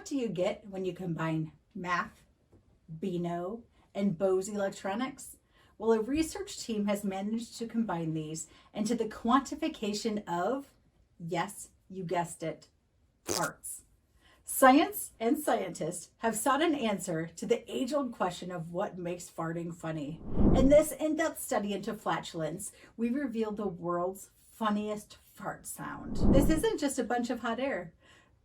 do you get when you combine math, Beano, and Bose electronics? Well, a research team has managed to combine these into the quantification of, yes, you guessed it, farts. Science and scientists have sought an answer to the age-old question of what makes farting funny. In this in-depth study into flatulence, we revealed the world's funniest fart sound. This isn't just a bunch of hot air.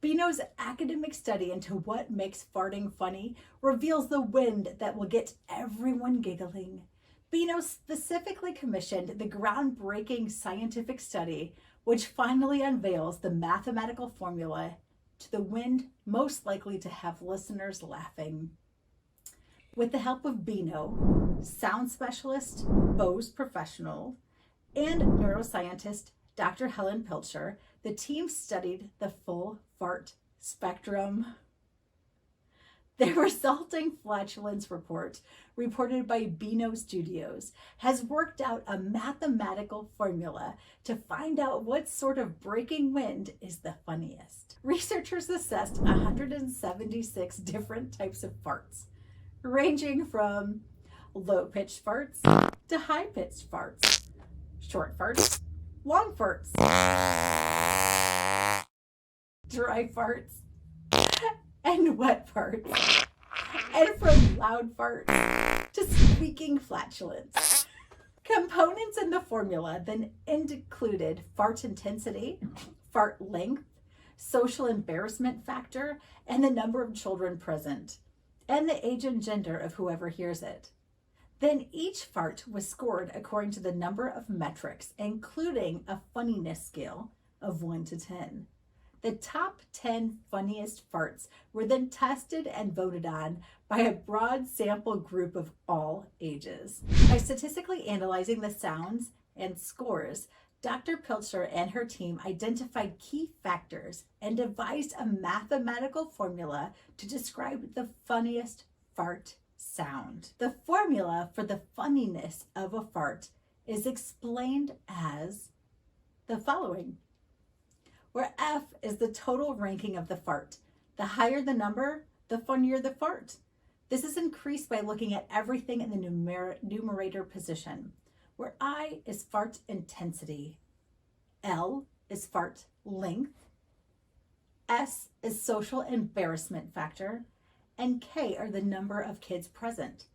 Beano's academic study into what makes farting funny reveals the wind that will get everyone giggling. Beano specifically commissioned the groundbreaking scientific study, which finally unveils the mathematical formula to the wind most likely to have listeners laughing. With the help of Beano, sound specialist, Bose professional, and neuroscientist Dr. Helen Pilcher, the team studied the full fart spectrum. The resulting flatulence report, reported by Beano Studios, has worked out a mathematical formula to find out what sort of breaking wind is the funniest. Researchers assessed 176 different types of farts, ranging from low-pitched farts to high-pitched farts, short farts, long farts, dry farts, and wet farts, and from loud farts to squeaking flatulence. Components in the formula then included fart intensity, fart length, social embarrassment factor, and the number of children present, and the age and gender of whoever hears it. Then each fart was scored according to the number of metrics, including a funniness scale of 1 to 10. The top 10 funniest farts were then tested and voted on by a broad sample group of all ages. By statistically analyzing the sounds and scores, Dr. Pilcher and her team identified key factors and devised a mathematical formula to describe the funniest fart sound. The formula for the funniness of a fart is explained as the following, where F is the total ranking of the fart. The higher the number, the funnier the fart. This is increased by looking at everything in the numerator position, where I is fart intensity, L is fart length, S is social embarrassment factor, and K are the number of kids present.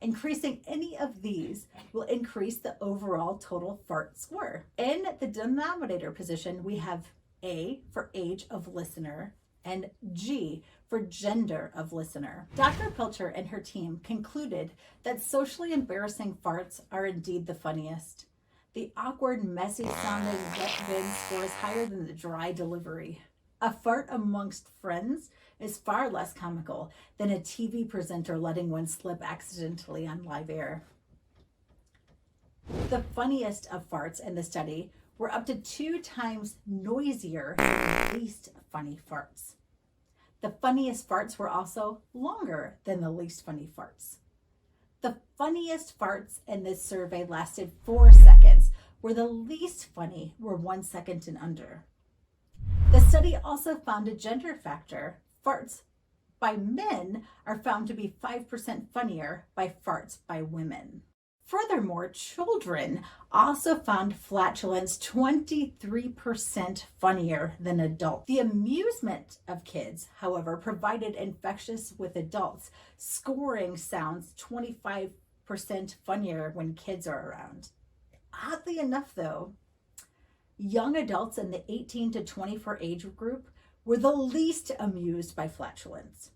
Increasing any of these will increase the overall total fart score. In the denominator position, we have A for age of listener and G for gender of listener. Dr. Pilcher and her team concluded that socially embarrassing farts are indeed the funniest. The awkward, messy sounding wet wind score is higher than the dry delivery. A fart amongst friends is far less comical than a TV presenter letting one slip accidentally on live air. The funniest of farts in the study were up to 2 times noisier than the least funny farts. The funniest farts were also longer than the least funny farts. The funniest farts in this survey lasted 4 seconds, where the least funny were 1 second and under. The study also found a gender factor. Farts by men are found to be 5% funnier by farts by women. Furthermore, children also found flatulence 23% funnier than adults. The amusement of kids, however, provided infectious with adults, scoring sounds 25% funnier when kids are around. Oddly enough, though, young adults in the 18 to 24 age group were the least amused by flatulence.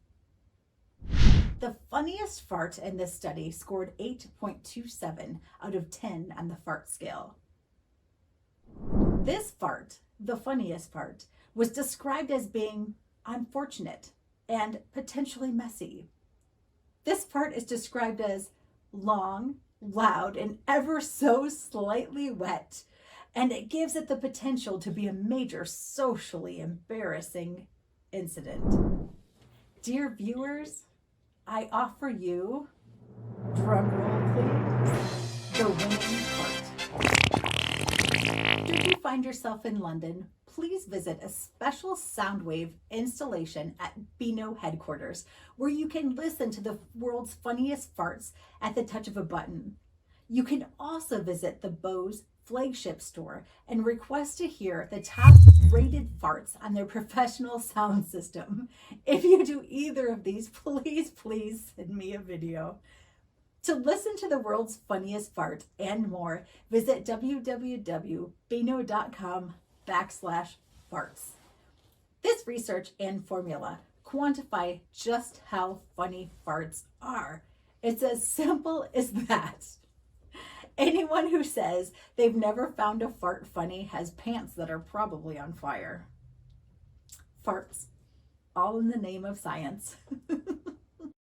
The funniest fart in this study scored 8.27 out of 10 on the fart scale. This fart, the funniest fart, was described as being unfortunate and potentially messy. This fart is described as long, loud, and ever so slightly wet, and it gives it the potential to be a major socially embarrassing incident. Dear viewers, I offer you, drum roll please, the winning fart. Should you find yourself in London, please visit a special sound wave installation at Beano headquarters, where you can listen to the world's funniest farts at the touch of a button. You can also visit the Bose flagship store and request to hear the top rated farts on their professional sound system. If you do either of these, please send me a video. To listen to the world's funniest fart and more, visit www.beano.com/farts. This research and formula quantify just how funny farts are. It's as simple as that. Anyone who says they've never found a fart funny has pants that are probably on fire. Farts, all in the name of science.